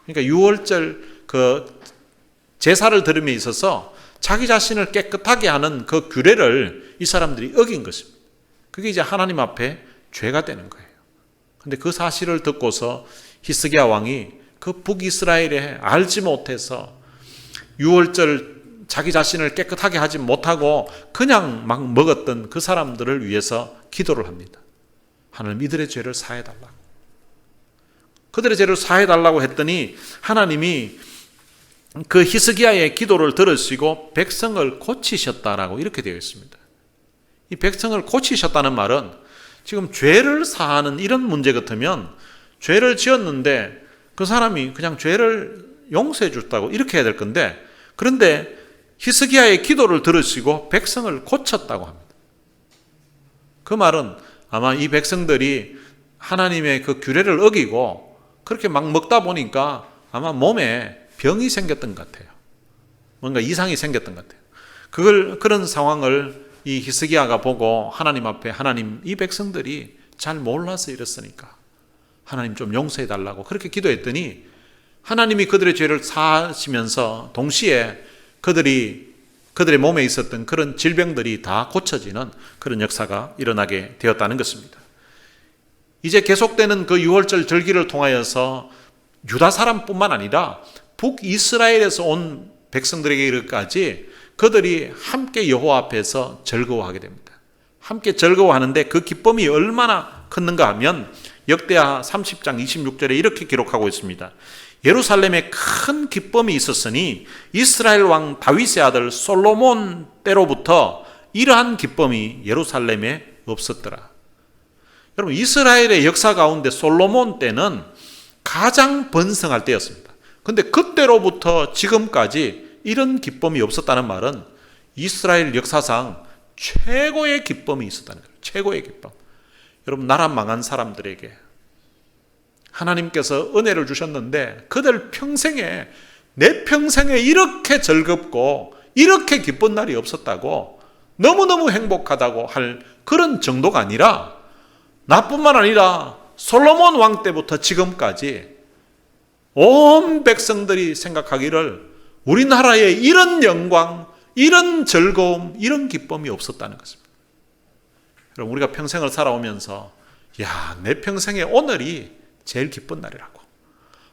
그러니까 유월절 그 제사를 드림에 있어서 자기 자신을 깨끗하게 하는 그 규례를 이 사람들이 어긴 것입니다. 그게 이제 하나님 앞에 죄가 되는 거예요. 근데 그 사실을 듣고서 히스기야 왕이 그 북이스라엘에 알지 못해서 유월절 자기 자신을 깨끗하게 하지 못하고 그냥 막 먹었던 그 사람들을 위해서 기도를 합니다. 하나님, 이들의 죄를 사해달라고. 그들의 죄를 사해달라고 했더니 하나님이 그 히스기야의 기도를 들으시고 백성을 고치셨다라고 이렇게 되어 있습니다. 이 백성을 고치셨다는 말은 지금 죄를 사하는 이런 문제 같으면 죄를 지었는데 그 사람이 그냥 죄를 용서해 줬다고 이렇게 해야 될 건데, 그런데 히스기야의 기도를 들으시고 백성을 고쳤다고 합니다. 그 말은 아마 이 백성들이 하나님의 그 규례를 어기고 그렇게 막 먹다 보니까 아마 몸에 병이 생겼던 것 같아요. 뭔가 이상이 생겼던 것 같아요. 그런 상황을 이 히스기야가 보고 하나님 앞에, 하나님, 이 백성들이 잘 몰라서 이랬으니까 하나님 좀 용서해 달라고 그렇게 기도했더니 하나님이 그들의 죄를 사하시면서 동시에 그들의 몸에 있었던 그런 질병들이 다 고쳐지는 그런 역사가 일어나게 되었다는 것입니다. 이제 계속되는 그 유월절 절기를 통하여서 유다 사람뿐만 아니라 북이스라엘에서 온 백성들에게 이르기까지 그들이 함께 여호와 앞에서 즐거워하게 됩니다. 함께 즐거워하는데 그 기쁨이 얼마나 컸는가 하면 역대하 30장 26절에 이렇게 기록하고 있습니다. 예루살렘에 큰 기쁨이 있었으니 이스라엘 왕 다윗의 아들 솔로몬 때로부터 이러한 기쁨이 예루살렘에 없었더라. 여러분, 이스라엘의 역사 가운데 솔로몬 때는 가장 번성할 때였습니다. 그런데 그때로부터 지금까지 이런 기쁨이 없었다는 말은 이스라엘 역사상 최고의 기쁨이 있었다는 거예요. 최고의 기쁨. 여러분, 나라 망한 사람들에게 하나님께서 은혜를 주셨는데 그들 평생에, 내 평생에 이렇게 즐겁고 이렇게 기쁜 날이 없었다고, 너무너무 행복하다고 할 그런 정도가 아니라, 나뿐만 아니라 솔로몬 왕 때부터 지금까지 온 백성들이 생각하기를 우리나라에 이런 영광, 이런 즐거움, 이런 기쁨이 없었다는 것입니다. 여러분, 우리가 평생을 살아오면서 내 평생에 오늘이 제일 기쁜 날이라고,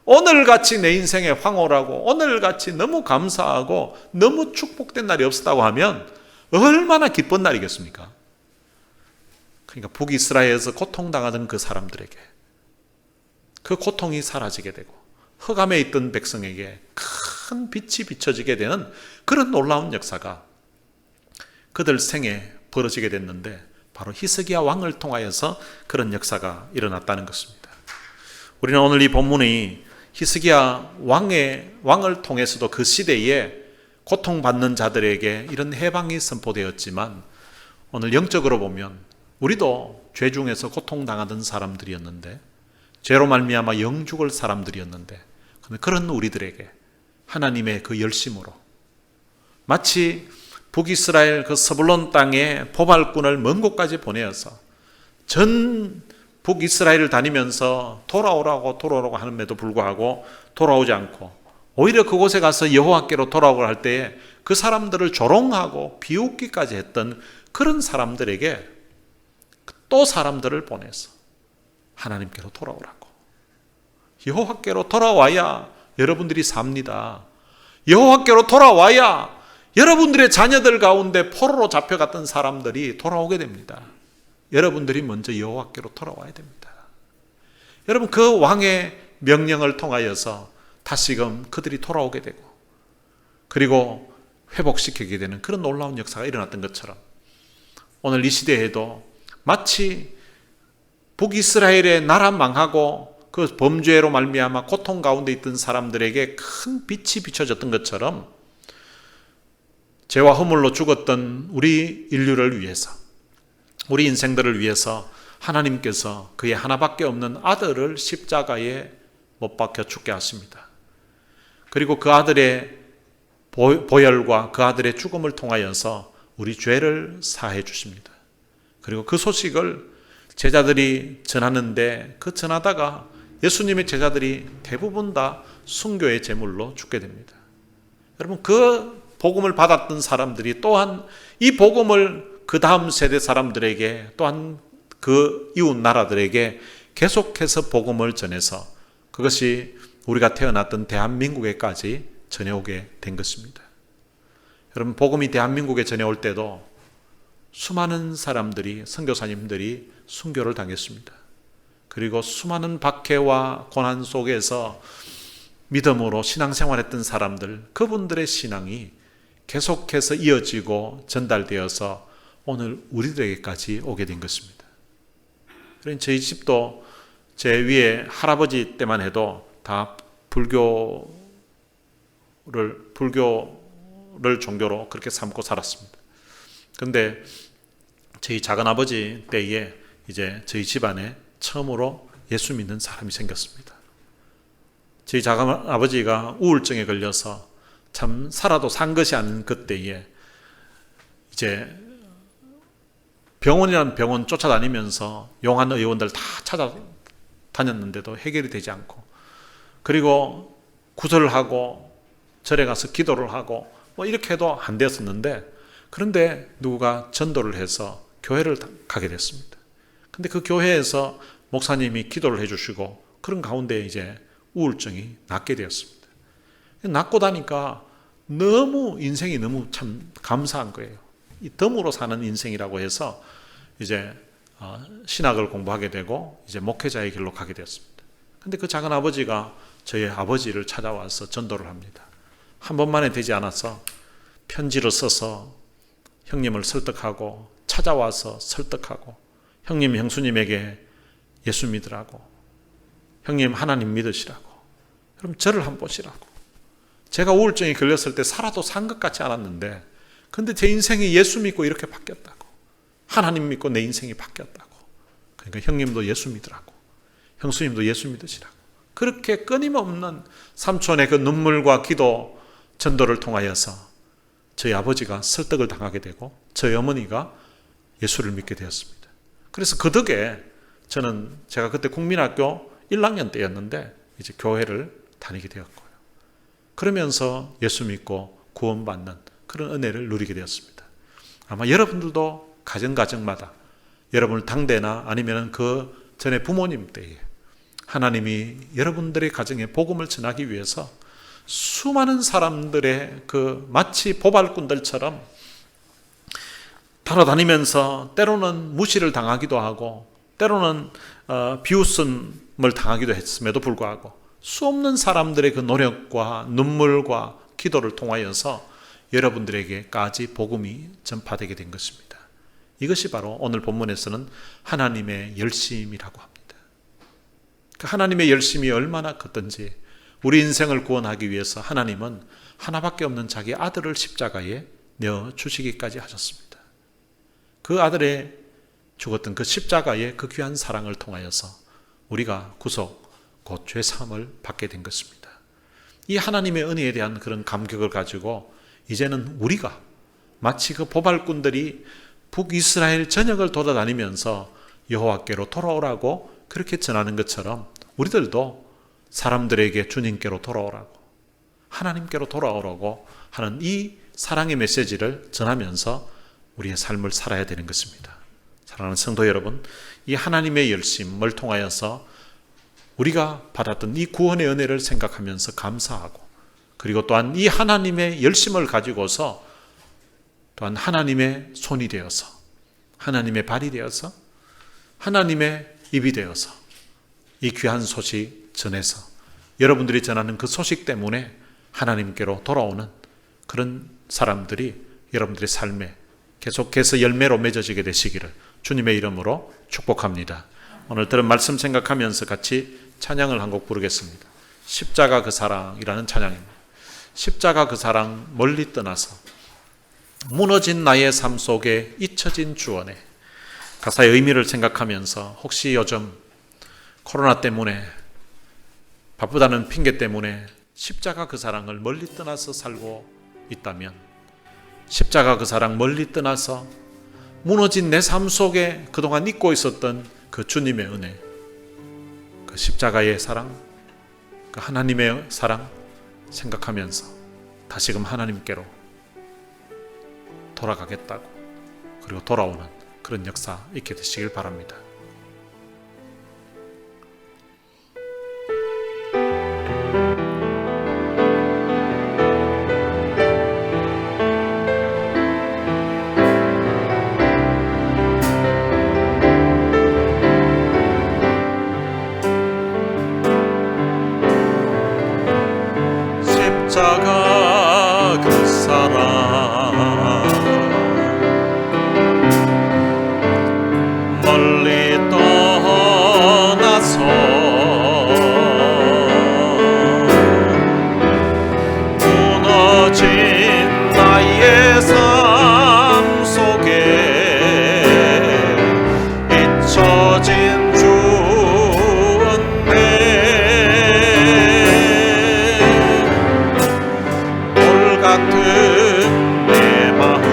오늘같이 내 인생의 황홀하고 오늘같이 너무 감사하고 너무 축복된 날이 없었다고 하면 얼마나 기쁜 날이겠습니까? 그러니까 북이스라엘에서 고통당하던 그 사람들에게 그 고통이 사라지게 되고 흑암에 있던 백성에게 큰 빛이 비춰지게 되는 그런 놀라운 역사가 그들 생에 벌어지게 됐는데, 바로 히스기야 왕을 통하여서 그런 역사가 일어났다는 것입니다. 우리는 오늘 이 본문이 히스기야 왕을 통해서도 그 시대에 고통받는 자들에게 이런 해방이 선포되었지만, 오늘 영적으로 보면 우리도 죄 중에서 고통당하던 사람들이었는데, 죄로 말미암아 영죽을 사람들이었는데, 그런 우리들에게 하나님의 그 열심으로 마치 북이스라엘 그 스불론 땅에 포발꾼을 먼 곳까지 보내어서 전 북이스라엘을 다니면서 돌아오라고 하는데도 불구하고 돌아오지 않고 오히려 그곳에 가서 여호와께로 돌아오고 할 때에 그 사람들을 조롱하고 비웃기까지 했던 그런 사람들에게 또 사람들을 보내서 하나님께로 돌아오라고, 여호와께로 돌아와야 여러분들이 삽니다. 여호와께로 돌아와야 여러분들의 자녀들 가운데 포로로 잡혀갔던 사람들이 돌아오게 됩니다. 여러분들이 먼저 여호와께로 돌아와야 됩니다. 여러분, 그 왕의 명령을 통하여서 다시금 그들이 돌아오게 되고 그리고 회복시키게 되는 그런 놀라운 역사가 일어났던 것처럼, 오늘 이 시대에도 마치 북이스라엘의 나라 망하고 그 범죄로 말미암아 고통 가운데 있던 사람들에게 큰 빛이 비춰졌던 것처럼, 죄와 허물로 죽었던 우리 인류를 위해서, 우리 인생들을 위해서 하나님께서 그의 하나밖에 없는 아들을 십자가에 못 박혀 죽게 하십니다. 그리고 그 아들의 보혈과 그 아들의 죽음을 통하여서 우리 죄를 사해 주십니다. 그리고 그 소식을 제자들이 전하는데, 그 전하다가 예수님의 제자들이 대부분 다 순교의 제물로 죽게 됩니다. 여러분, 그 복음을 받았던 사람들이 또한 이 복음을 그 다음 세대 사람들에게, 또한 그 이웃 나라들에게 계속해서 복음을 전해서 그것이 우리가 태어났던 대한민국에까지 전해오게 된 것입니다. 여러분, 복음이 대한민국에 전해올 때도 수많은 사람들이, 선교사님들이 순교를 당했습니다. 그리고 수많은 박해와 고난 속에서 믿음으로 신앙생활했던 사람들, 그분들의 신앙이 계속해서 이어지고 전달되어서 오늘 우리들에게까지 오게 된 것입니다. 그러니 저희 집도 제 위에 할아버지 때만 해도 다 불교를 종교로 그렇게 삼고 살았습니다. 근데 저희 작은아버지 때에 이제 저희 집안에 처음으로 예수 믿는 사람이 생겼습니다. 저희 작은아버지가 우울증에 걸려서 참 살아도 산 것이 아닌 그때에 이제 병원이라는 병원 쫓아다니면서 용한 의원들 다 찾아다녔는데도 해결이 되지 않고, 그리고 구설을 하고 절에 가서 기도를 하고 뭐 이렇게 해도 안 되었었는데, 그런데 누구가 전도를 해서 교회를 가게 됐습니다. 근데 그 교회에서 목사님이 기도를 해주시고 그런 가운데 이제 우울증이 낫게 되었습니다. 낫고 나니까 인생이 너무 참 감사한 거예요. 이 덤으로 사는 인생이라고 해서 이제 신학을 공부하게 되고 이제 목회자의 길로 가게 되었습니다. 근데 그 작은 아버지가 저희 아버지를 찾아와서 전도를 합니다. 한 번만에 되지 않아서 편지를 써서 형님을 설득하고, 찾아와서 설득하고, 형님 형수님에게 예수 믿으라고, 형님 하나님 믿으시라고, 그럼 저를 한번 보시라고. 제가 우울증에 걸렸을 때 살아도 산 것 같지 않았는데, 근데 제 인생이 예수 믿고 이렇게 바뀌었다고, 하나님 믿고 내 인생이 바뀌었다고. 그러니까 형님도 예수 믿으라고, 형수님도 예수 믿으시라고. 그렇게 끊임없는 삼촌의 그 눈물과 기도, 전도를 통하여서 저희 아버지가 설득을 당하게 되고 저희 어머니가 예수를 믿게 되었습니다. 그래서 그 덕에 제가 그때 국민학교 1학년 때였는데 이제 교회를 다니게 되었고요. 그러면서 예수 믿고 구원받는 그런 은혜를 누리게 되었습니다. 아마 여러분들도 가정마다 여러분 당대나 아니면 그 전에 부모님 때에 하나님이 여러분들의 가정에 복음을 전하기 위해서 수많은 사람들의 마치 보발꾼들처럼 달아다니면서 때로는 무시를 당하기도 하고 때로는 비웃음을 당하기도 했음에도 불구하고 수없는 사람들의 그 노력과 눈물과 기도를 통하여서 여러분들에게까지 복음이 전파되게 된 것입니다. 이것이 바로 오늘 본문에서는 하나님의 열심이라고 합니다. 그 하나님의 열심이 얼마나 컸던지, 우리 인생을 구원하기 위해서 하나님은 하나밖에 없는 자기 아들을 십자가에 내어주시기까지 하셨습니다. 그 아들의 죽었던 그 십자가의 그 귀한 사랑을 통하여서 우리가 구속, 곧 죄사함을 받게 된 것입니다. 이 하나님의 은혜에 대한 그런 감격을 가지고 이제는 우리가 마치 그 보발꾼들이 북이스라엘 전역을 돌아다니면서 여호와께로 돌아오라고 그렇게 전하는 것처럼 우리들도 사람들에게 주님께로 돌아오라고, 하나님께로 돌아오라고 하는 이 사랑의 메시지를 전하면서 우리의 삶을 살아야 되는 것입니다. 사랑하는 성도 여러분, 이 하나님의 열심을 통하여서 우리가 받았던 이 구원의 은혜를 생각하면서 감사하고, 그리고 또한 이 하나님의 열심을 가지고서 또한 하나님의 손이 되어서, 하나님의 발이 되어서, 하나님의 입이 되어서 이 귀한 소식 전해서 여러분들이 전하는 그 소식 때문에 하나님께로 돌아오는 그런 사람들이 여러분들의 삶에 계속해서 열매로 맺어지게 되시기를 주님의 이름으로 축복합니다. 오늘 들은 말씀 생각하면서 같이 찬양을 한 곡 부르겠습니다. 십자가 그 사랑이라는 찬양입니다. 십자가 그 사랑 멀리 떠나서 무너진 나의 삶 속에 잊혀진 주원에, 가사의 의미를 생각하면서 혹시 요즘 코로나 때문에 바쁘다는 핑계 때문에 십자가 그 사랑을 멀리 떠나서 살고 있다면, 십자가 그 사랑 멀리 떠나서 무너진 내 삶 속에 그동안 잊고 있었던 그 주님의 은혜, 그 십자가의 사랑, 그 하나님의 사랑 생각하면서 다시금 하나님께로 돌아가겠다고, 그리고 돌아오는 그런 역사 있게 되시길 바랍니다. 멀리 떠나서 무너진 나의 삶 속에 잊혀진 주 은혜 돌 같은 내 마음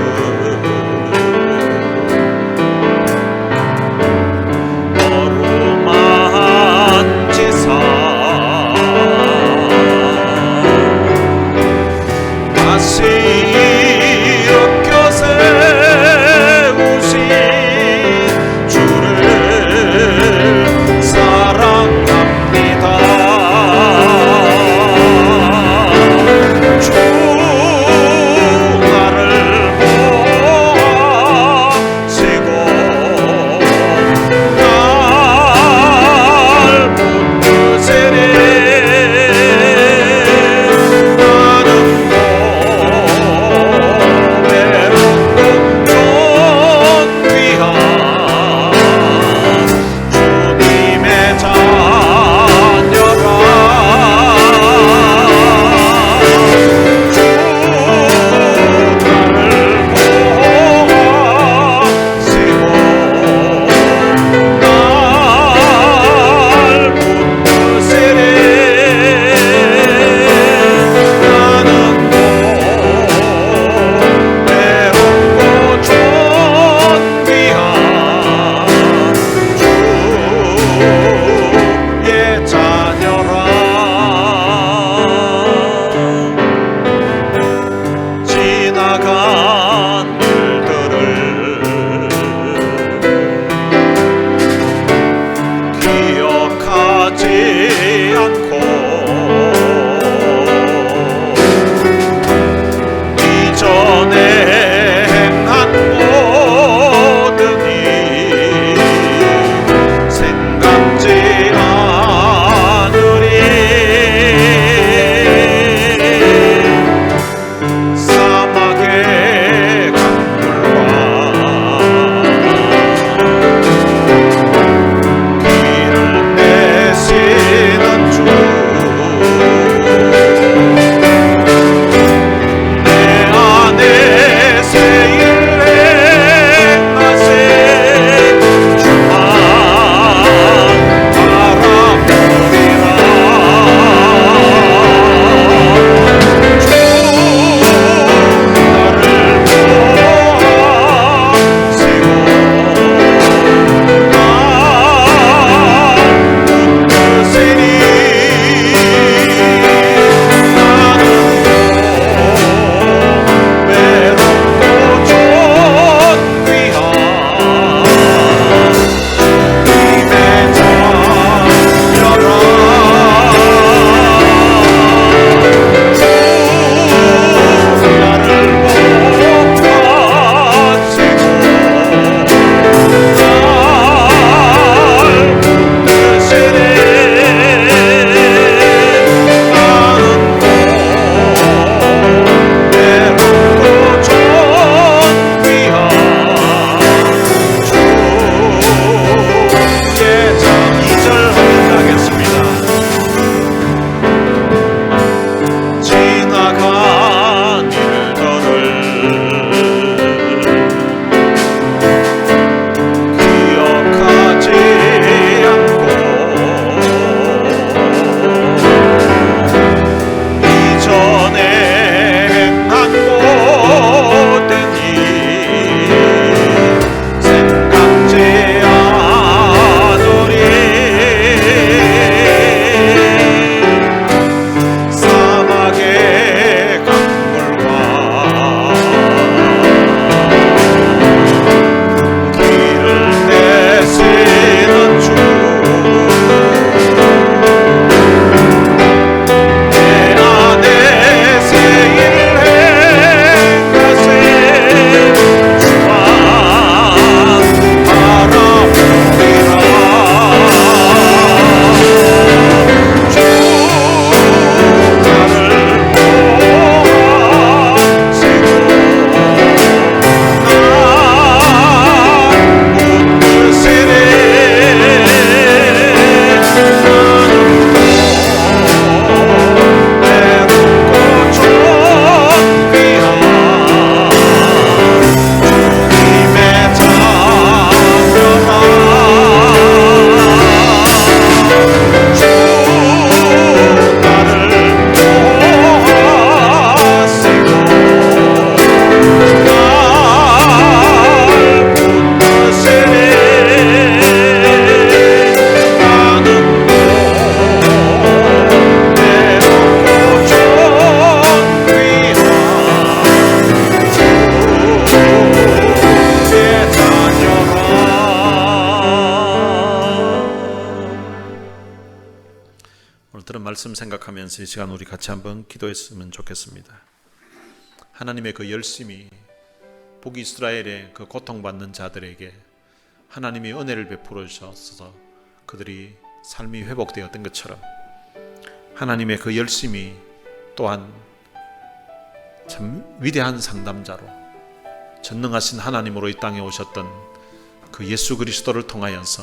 말씀 생각하면서 이 시간 우리 같이 한번 기도했으면 좋겠습니다. 하나님의 그 열심이 북이스라엘의 그 고통받는 자들에게 하나님이 은혜를 베풀어 주셔서 그들이 삶이 회복되었던 것처럼 하나님의 그 열심이 또한 참 위대한 상담자로 전능하신 하나님으로 이 땅에 오셨던 그 예수 그리스도를 통하여서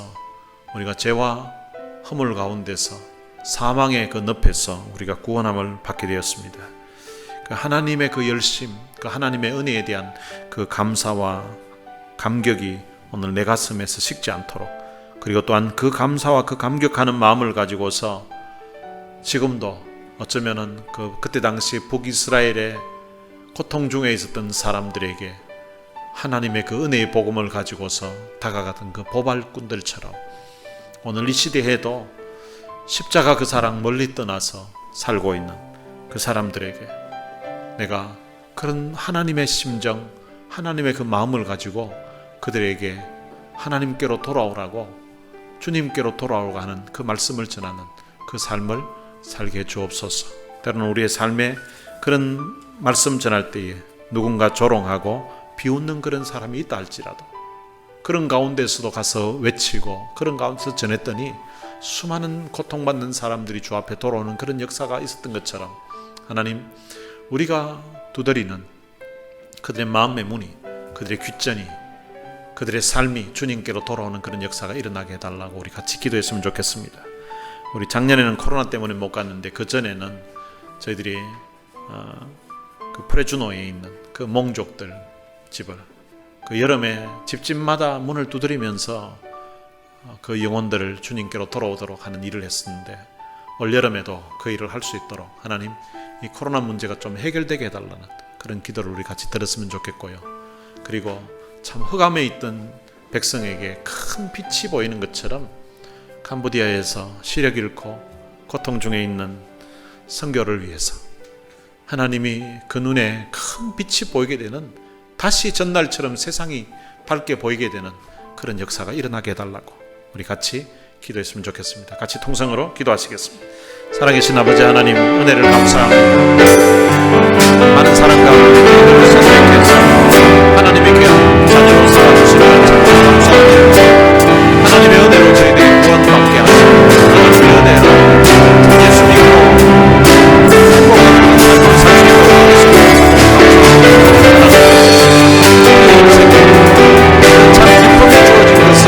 우리가 죄와 허물 가운데서 사망의 그 늪에서 우리가 구원함을 받게 되었습니다. 그 하나님의 그 열심, 그 하나님의 은혜에 대한 그 감사와 감격이 오늘 내 가슴에서 식지 않도록, 그리고 또한 그 감사와 그 감격하는 마음을 가지고서 지금도 어쩌면은 그때 당시 북이스라엘의 고통 중에 있었던 사람들에게 하나님의 그 은혜의 복음을 가지고서 다가갔던 그 보발꾼들처럼 오늘 이 시대에도 십자가 그 사랑 멀리 떠나서 살고 있는 그 사람들에게 내가 그런 하나님의 심정, 하나님의 그 마음을 가지고 그들에게 하나님께로 돌아오라고, 주님께로 돌아오라고 하는 그 말씀을 전하는 그 삶을 살게 해 주옵소서. 때로는 우리의 삶에 그런 말씀 전할 때에 누군가 조롱하고 비웃는 그런 사람이 있다 할지라도 그런 가운데서도 가서 외치고 그런 가운데서 전했더니 수많은 고통받는 사람들이 주 앞에 돌아오는 그런 역사가 있었던 것처럼 하나님, 우리가 두드리는 그들의 마음의 문이, 그들의 귓전이, 그들의 삶이 주님께로 돌아오는 그런 역사가 일어나게 해달라고 우리 같이 기도했으면 좋겠습니다. 우리 작년에는 코로나 때문에 못 갔는데 그 전에는 저희들이 그 프레주노에 있는 그 몽족들 집을 그 여름에 집집마다 문을 두드리면서 그 영혼들을 주님께로 돌아오도록 하는 일을 했었는데 올여름에도 그 일을 할 수 있도록 하나님, 이 코로나 문제가 좀 해결되게 해달라는 그런 기도를 우리 같이 들었으면 좋겠고요. 그리고 참 흑암에 있던 백성에게 큰 빛이 보이는 것처럼 캄보디아에서 시력 잃고 고통 중에 있는 선교를 위해서 하나님이 그 눈에 큰 빛이 보이게 되는, 다시 전날처럼 세상이 밝게 보이게 되는 그런 역사가 일어나게 해달라고 우리 같이 기도했으면 좋겠습니다. 같이 통성으로 기도하시겠습니다. 살아계신 아버지 하나님, 은혜를 감사합니다. 많은 사람 가운데 선생님께서 하나님의 귀한 자녀로 살아주시는 것 감사합니다. 하나님의 은혜로 저희들이 구원받게 하시고 하나님의 은혜로 예수 믿고 행복한 삶을 살게 하도록 하겠습니다. 참 기쁨이 주어진 것은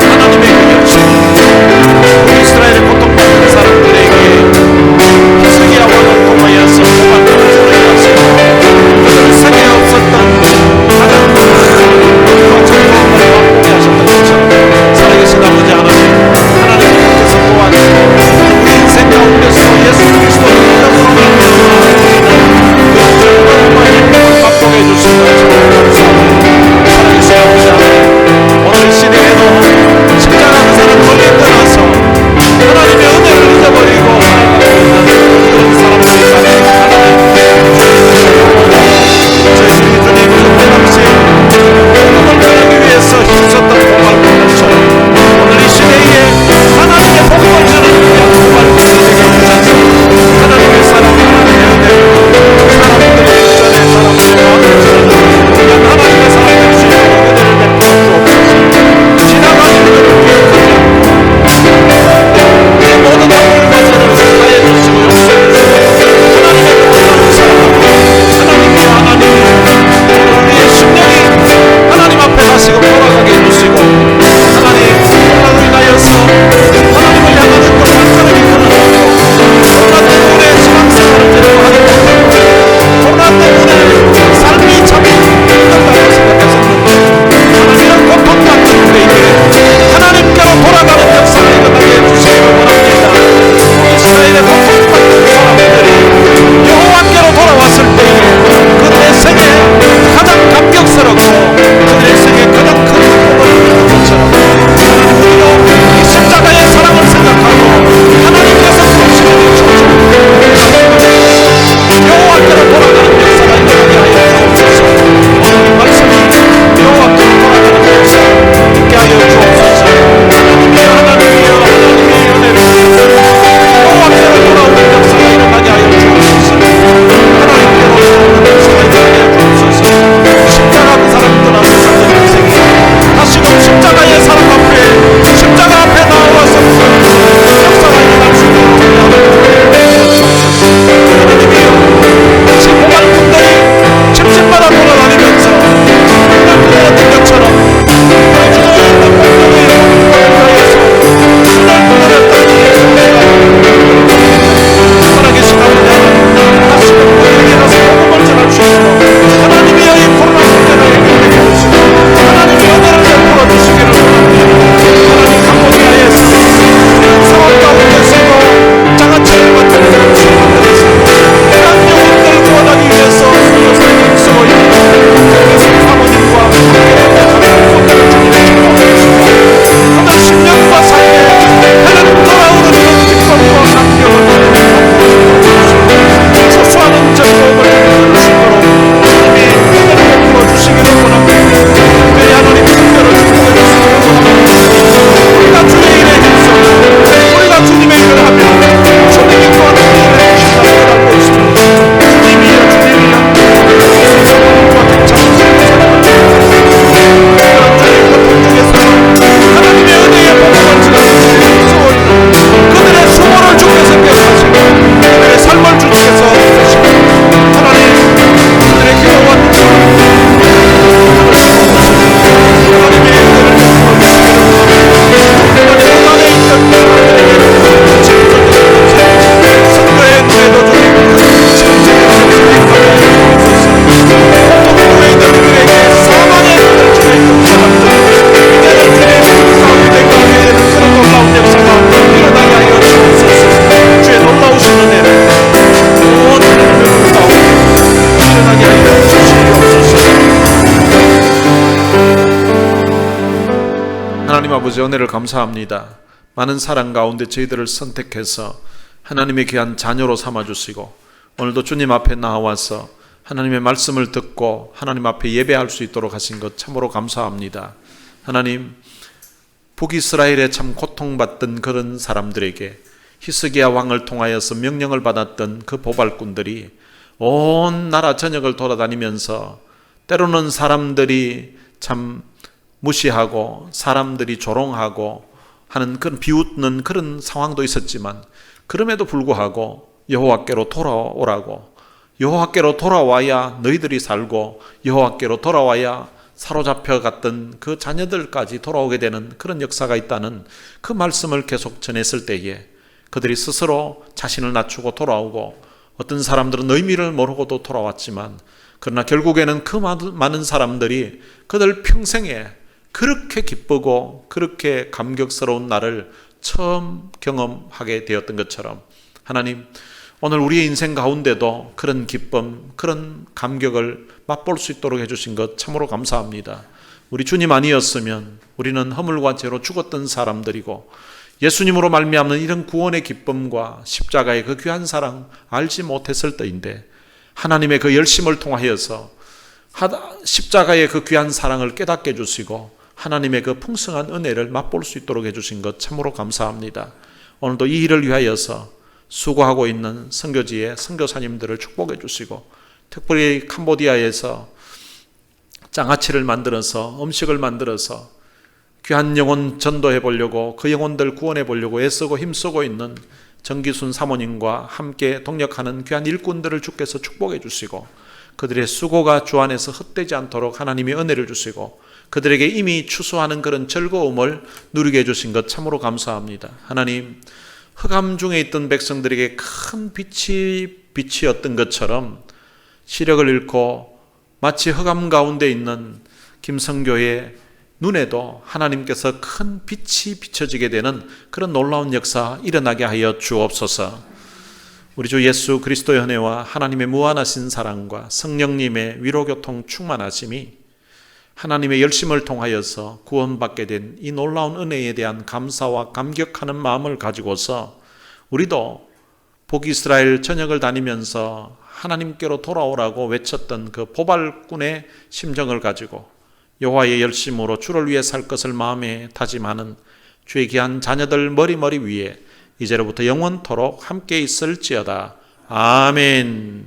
하나님의 그 열심, 이스라엘의 고통받는 사람들에게 히스기야와 통하여서 복음을 전하게 하시고 하나님 아버지, 은혜를 감사합니다. 많은 사랑 가운데 저희들을 선택해서 하나님의 귀한 자녀로 삼아주시고, 오늘도 주님 앞에 나와서 하나님의 말씀을 듣고 하나님 앞에 예배할 수 있도록 하신 것 참으로 감사합니다. 하나님, 북이스라엘에 참 고통받던 그런 사람들에게 히스기야 왕을 통하여서 명령을 받았던 그 보발꾼들이 온 나라 전역을 돌아다니면서 때로는 사람들이 참 무시하고 사람들이 조롱하고 하는 그런 비웃는 그런 상황도 있었지만, 그럼에도 불구하고 여호와께로 돌아오라고, 여호와께로 돌아와야 너희들이 살고 여호와께로 돌아와야 사로잡혀 갔던 그 자녀들까지 돌아오게 되는 그런 역사가 있다는 그 말씀을 계속 전했을 때에 그들이 스스로 자신을 낮추고 돌아오고, 어떤 사람들은 의미를 모르고도 돌아왔지만, 그러나 결국에는 그 많은 사람들이 그들 평생에 그렇게 기쁘고 그렇게 감격스러운 날을 처음 경험하게 되었던 것처럼, 하나님, 오늘 우리의 인생 가운데도 그런 기쁨, 그런 감격을 맛볼 수 있도록 해주신 것 참으로 감사합니다. 우리 주님 아니었으면 우리는 허물과 죄로 죽었던 사람들이고, 예수님으로 말미암는 이런 구원의 기쁨과 십자가의 그 귀한 사랑 알지 못했을 때인데, 하나님의 그 열심을 통하여서 십자가의 그 귀한 사랑을 깨닫게 해주시고 하나님의 그 풍성한 은혜를 맛볼 수 있도록 해주신 것 참으로 감사합니다. 오늘도 이 일을 위하여서 수고하고 있는 선교지의 선교사님들을 축복해 주시고, 특별히 캄보디아에서 장아찌를 만들어서 음식을 만들어서 귀한 영혼 전도해 보려고, 그 영혼들 구원해 보려고 애쓰고 힘쓰고 있는 정기순 사모님과 함께 동역하는 귀한 일꾼들을 주께서 축복해 주시고, 그들의 수고가 주 안에서 헛되지 않도록 하나님이 은혜를 주시고, 그들에게 이미 추수하는 그런 즐거움을 누리게 해주신 것 참으로 감사합니다. 하나님, 흑암 중에 있던 백성들에게 큰 빛이었던 것처럼 시력을 잃고 마치 흑암 가운데 있는 김성교의 눈에도 하나님께서 큰 빛이 비춰지게 되는 그런 놀라운 역사 일어나게 하여 주옵소서. 우리 주 예수 그리스도의 은혜와 하나님의 무한하신 사랑과 성령님의 위로교통 충만하심이 하나님의 열심을 통하여서 구원받게 된 이 놀라운 은혜에 대한 감사와 감격하는 마음을 가지고서 우리도 북이스라엘 전역을 다니면서 하나님께로 돌아오라고 외쳤던 그 보발꾼의 심정을 가지고 여호와의 열심으로 주를 위해 살 것을 마음에 다짐하는 주의 귀한 자녀들 머리 위에 이제로부터 영원토록 함께 있을지어다. 아멘.